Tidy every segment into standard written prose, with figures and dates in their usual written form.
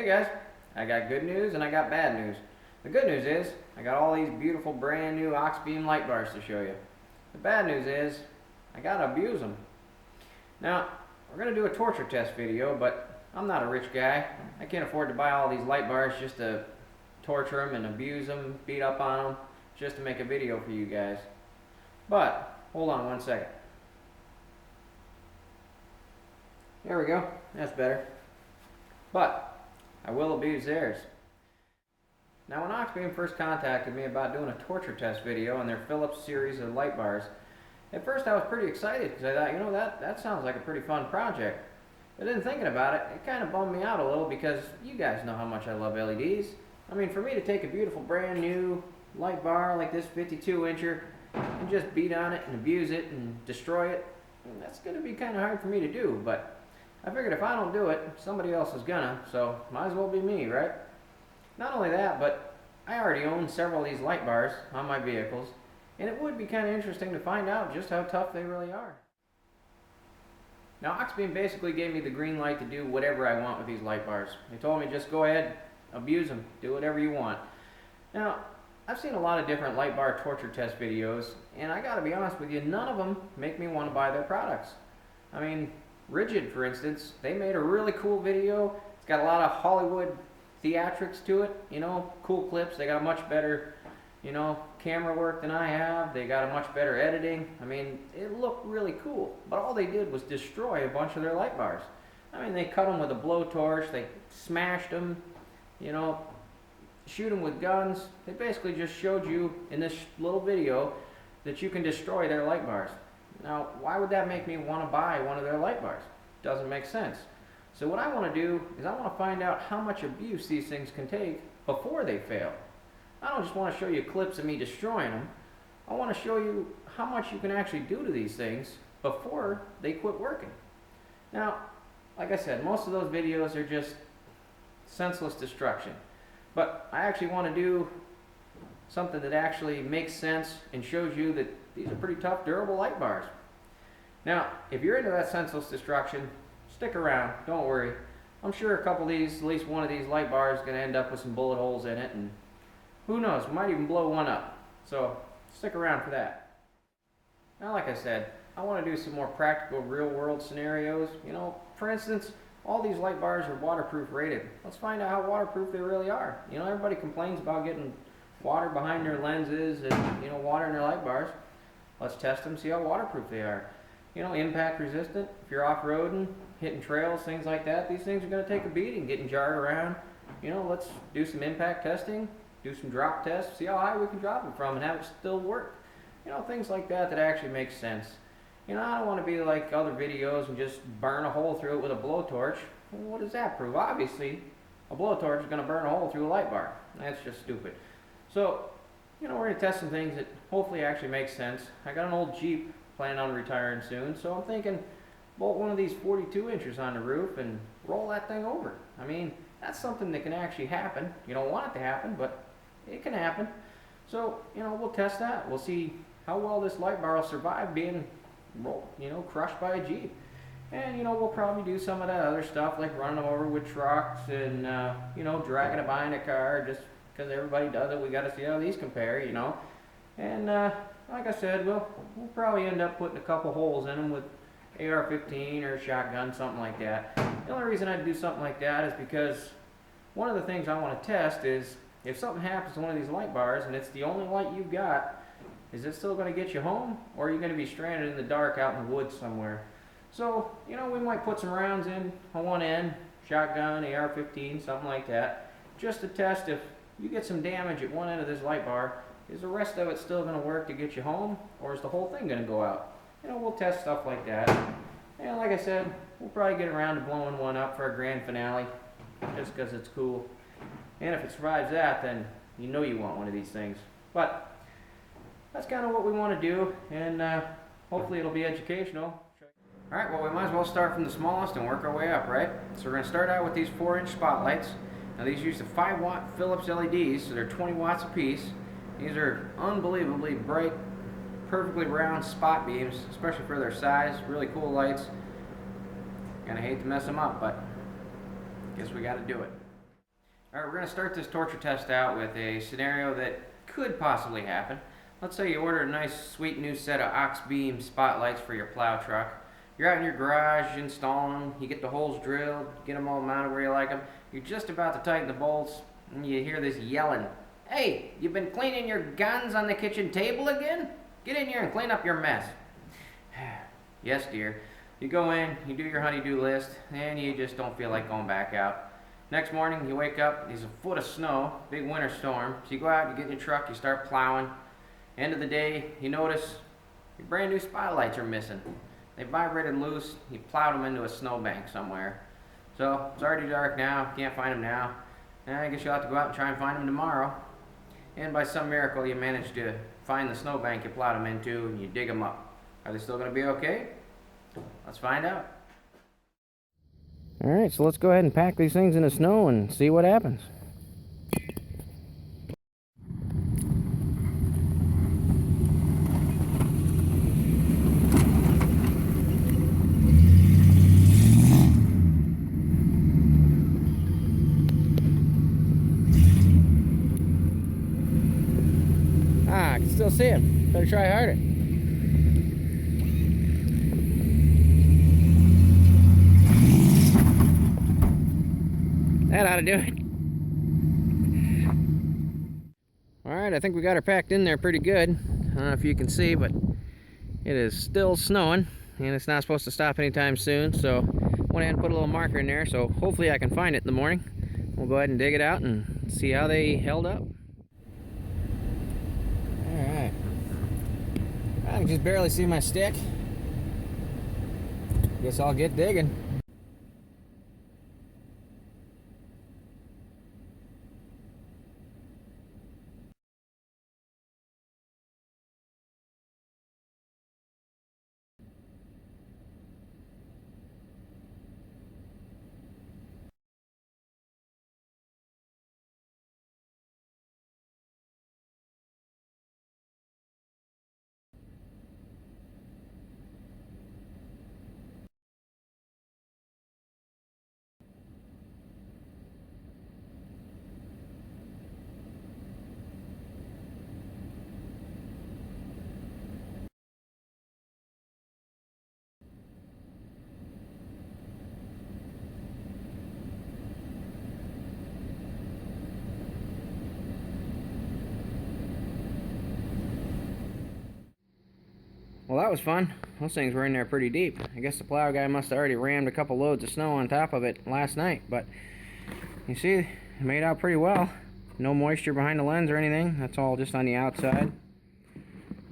guys, I got good news and I got bad news. The good news is I got all these beautiful brand new Auxbeam light bars to show you. The bad news is I gotta abuse them. Now, we're gonna do a torture test video, but I'm not a rich guy. I can't afford to buy all these light bars just to torture them and abuse them, beat up on them, just to make a video for you guys. But, hold on one second. There we go, that's better. But, I will abuse theirs. Now when Auxbeam first contacted me about doing a torture test video on their Philips series of light bars, at first I was pretty excited because I thought, you know, that sounds like a pretty fun project. But then thinking about it, it kind of bummed me out a little because you guys know how much I love LEDs. I mean, for me to take a beautiful brand new light bar like this 52-incher and just beat on it and abuse it and destroy it, that's going to be kind of hard for me to do. But I figured if I don't do it, somebody else is gonna, so might as well be me, right? Not only that, but I already own several of these light bars on my vehicles, and it would be kind of interesting to find out just how tough they really are. Now, Auxbeam basically gave me the green light to do whatever I want with these light bars. They told me just go ahead, abuse them, do whatever you want. Now, I've seen a lot of different light bar torture test videos, and I gotta be honest with you, none of them make me want to buy their products. I mean, Rigid, for instance, they made a really cool video. It's got a lot of Hollywood theatrics to it, you know, cool clips. They got a much better, you know, camera work than I have. They got a much better editing. I mean, it looked really cool. But all they did was destroy a bunch of their light bars. I mean, they cut them with a blowtorch. They smashed them, you know, shoot them with guns. They basically just showed you in this little video that you can destroy their light bars. Now, why would that make me want to buy one of their light bars? Doesn't make sense. So what I want to do is I want to find out how much abuse these things can take before they fail. I don't just want to show you clips of me destroying them. I want to show you how much you can actually do to these things before they quit working. Now, like I said, most of those videos are just senseless destruction. But I actually want to do something that actually makes sense and shows you that these are pretty tough, durable light bars. Now, if you're into that senseless destruction, stick around, don't worry. I'm sure a couple of these, at least one of these light bars is going to end up with some bullet holes in it, and who knows, we might even blow one up. So, stick around for that. Now, like I said, I want to do some more practical, real-world scenarios. You know, for instance, all these light bars are waterproof rated. Let's find out how waterproof they really are. You know, everybody complains about getting water behind their lenses and, you know, water in their light bars. Let's test them, see how waterproof they are. You know, impact resistant. If you're off-roading, hitting trails, things like that, these things are going to take a beating, getting jarred around. You know, let's do some impact testing, do some drop tests, see how high we can drop it from and have it still work. You know, things like that that actually make sense. You know, I don't want to be like other videos and just burn a hole through it with a blowtorch. Well, what does that prove? Obviously, a blowtorch is going to burn a hole through a light bar. That's just stupid. So, you know, we're going to test some things that hopefully actually make sense. I got an old Jeep planning on retiring soon, so I'm thinking bolt one of these 42 inches on the roof and roll that thing over. I mean, that's something that can actually happen. You don't want it to happen, but it can happen. So, you know, we'll test that. We'll see how well this light bar will survive being, you know, crushed by a Jeep. And, you know, we'll probably do some of that other stuff like running them over with trucks and, you know, dragging it behind a car just because everybody does it. We got to see how these compare, you know. And like I said, we'll probably end up putting a couple holes in them with AR-15 or a shotgun, something like that. The only reason I'd do something like that is because one of the things I want to test is if something happens to one of these light bars and it's the only light you've got, is it still going to get you home, or are you going to be stranded in the dark out in the woods somewhere? So, you know, we might put some rounds in on one end, shotgun, AR-15, something like that, just to test if you get some damage at one end of this light bar, is the rest of it still going to work to get you home, or is the whole thing going to go out? You know, we'll test stuff like that. And like I said, we'll probably get around to blowing one up for a grand finale, just because it's cool. And if it survives that, then you know you want one of these things. But that's kind of what we want to do, and hopefully it'll be educational. Alright, well, we might as well start from the smallest and work our way up, right? So we're going to start out with these 4-inch spotlights. Now these use the 5-watt Philips LEDs, so they're 20 watts apiece. These are unbelievably bright, perfectly round spot beams, especially for their size. Really cool lights. Kinda hate to mess them up, but guess we gotta do it. Alright, we're going to start this torture test out with a scenario that could possibly happen. Let's say you order a nice sweet new set of Auxbeam spotlights for your plow truck. You're out in your garage installing them, you get the holes drilled, get them all mounted where you like them. You're just about to tighten the bolts and you hear this yelling. Hey, you been cleaning your guns on the kitchen table again? Get in here and clean up your mess. Yes, dear. You go in, you do your honey-do list, and you just don't feel like going back out. Next morning, you wake up, there's a foot of snow, big winter storm. So you go out, you get in your truck, you start plowing. End of the day, you notice your brand new spotlights are missing. They vibrated loose, you plowed them into a snowbank somewhere. So it's already dark now, can't find them now. And I guess you'll have to go out and try and find them tomorrow. And by some miracle, you manage to find the snowbank you plowed them into and you dig them up. Are they still going to be okay? Let's find out. Alright, so let's go ahead and pack these things in the snow and see what happens. Ah, I can still see him. Better try harder. That ought to do it. Alright, I think we got her packed in there pretty good. I don't know if you can see, but it is still snowing, and it's not supposed to stop anytime soon, so I went ahead and put a little marker in there, so hopefully I can find it in the morning. We'll go ahead and dig it out and see how they held up. Alright. I can just barely see my stick. Guess I'll get digging. Well, that was fun. Those things were in there pretty deep. I guess the plow guy must have already rammed a couple loads of snow on top of it last night, but you see, it made out pretty well. No moisture behind the lens or anything. That's all just on the outside.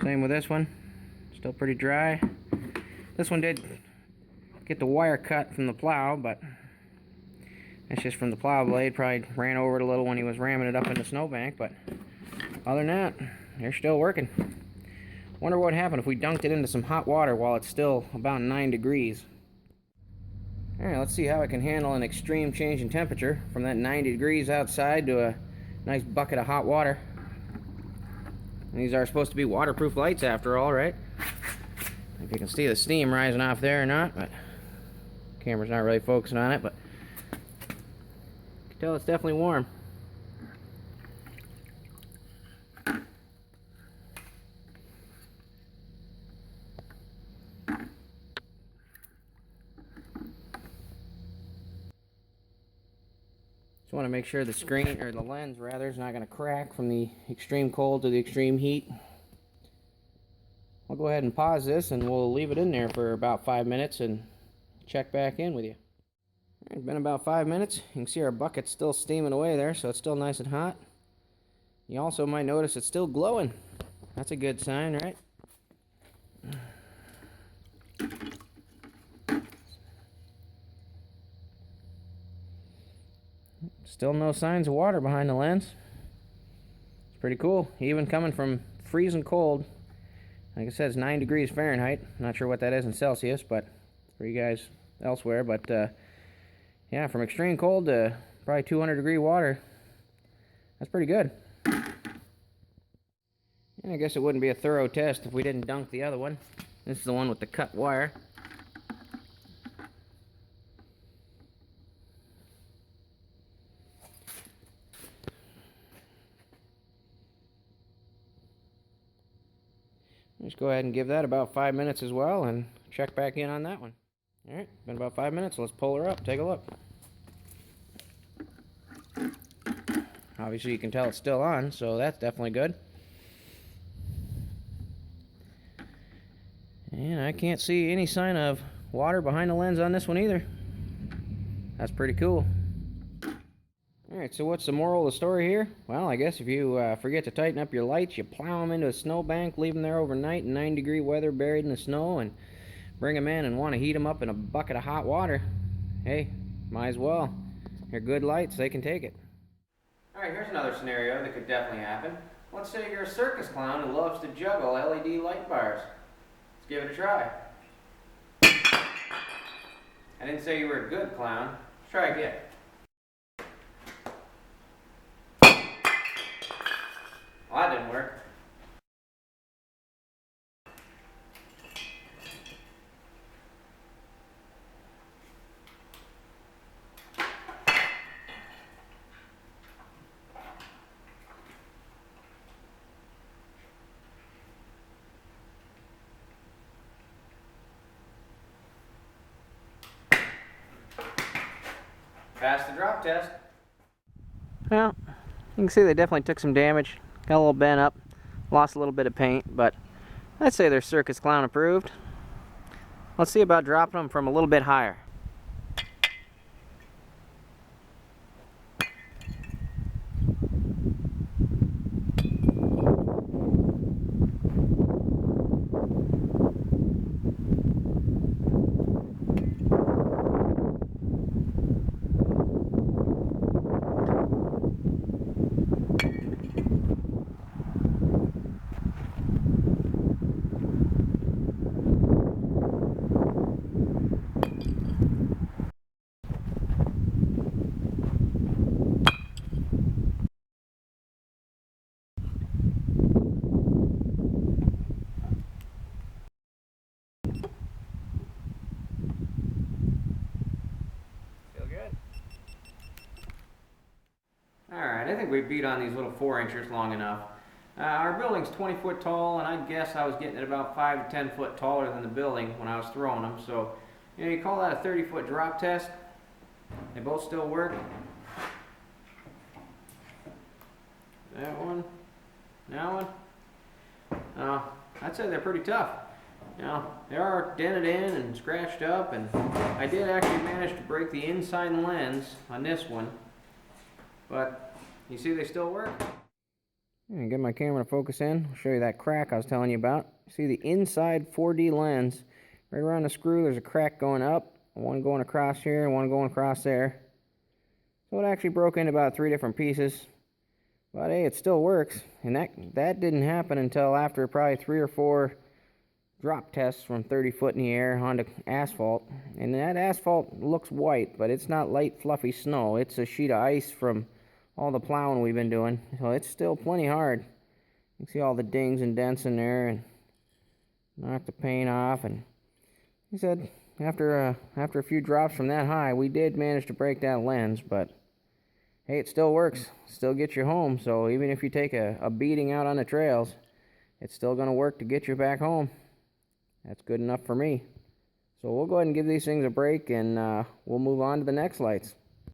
Same with this one. Still pretty dry. This one did get the wire cut from the plow, but that's just from the plow blade. Probably ran over it a little when he was ramming it up in the snowbank, but other than that, they're still working. Wonder what would happen if we dunked it into some hot water while it's still about 9 degrees. Alright, let's see how it can handle an extreme change in temperature from that 90 degrees outside to a nice bucket of hot water. And these are supposed to be waterproof lights after all, right? If you can see the steam rising off there or not, but the camera's not really focusing on it, but you can tell it's definitely warm. Just want to make sure the screen, or the lens rather, is not going to crack from the extreme cold to the extreme heat. I'll go ahead and pause this and we'll leave it in there for about 5 minutes and check back in with you. It's been about 5 minutes. You can see our bucket's still steaming away there, so it's still nice and hot. You also might notice it's still glowing. That's a good sign, right? Still no signs of water behind the lens. It's pretty cool. Even coming from freezing cold. Like I said, it's 9 degrees Fahrenheit. Not sure what that is in Celsius, but for you guys elsewhere. But yeah, from extreme cold to probably 200-degree water. That's pretty good. And I guess it wouldn't be a thorough test if we didn't dunk the other one. This is the one with the cut wire. Just go ahead and give that about 5 minutes as well and check back in on that one. Alright, been about 5 minutes. Let's pull her up, take a look. Obviously you can tell it's still on, so that's definitely good. And I can't see any sign of water behind the lens on this one either. That's pretty cool. Alright, so what's the moral of the story here? Well, I guess if you forget to tighten up your lights, you plow them into a snowbank, leave them there overnight in 90-degree weather buried in the snow, and bring them in and want to heat them up in a bucket of hot water. Hey, might as well. They're good lights, they can take it. Alright, here's another scenario that could definitely happen. Let's say you're a circus clown who loves to juggle LED light bars. Let's give it a try. I didn't say you were a good clown. Let's try again. Well, that didn't work. Passed the drop test. Well, you can see they definitely took some damage. Got a little bent up. Lost a little bit of paint, but I'd say they're circus clown approved. Let's see about dropping them from a little bit higher. Alright, I think we beat on these little 4-inchers long enough. Our building's 20 foot tall, and I guess I was getting it about 5 to 10 foot taller than the building when I was throwing them. So, you call that a 30-foot drop test. They both still work. That one. That one. I'd say they're pretty tough. They are dented in and scratched up, and I did actually manage to break the inside lens on this one. But you see they still work. Get my camera to focus in. I'll show you that crack I was telling you about. See the inside 4D lens. Right around the screw there's a crack going up. One going across here and one going across there. So it actually broke into about 3 different pieces. But hey, it still works. And that didn't happen until after probably 3 or 4 drop tests from 30 foot in the air onto asphalt. And that asphalt looks white, but it's not light fluffy snow. It's a sheet of ice from all the plowing we've been doing. So it's still plenty hard. You can see all the dings and dents in there, and knocked the paint off. And he said after a few drops from that high, we did manage to break that lens, but hey, it still works. Still gets you home. So even if you take a beating out on the trails, it's still going to work to get you back home. That's good enough for me. So we'll go ahead and give these things a break, and we'll move on to the next lights.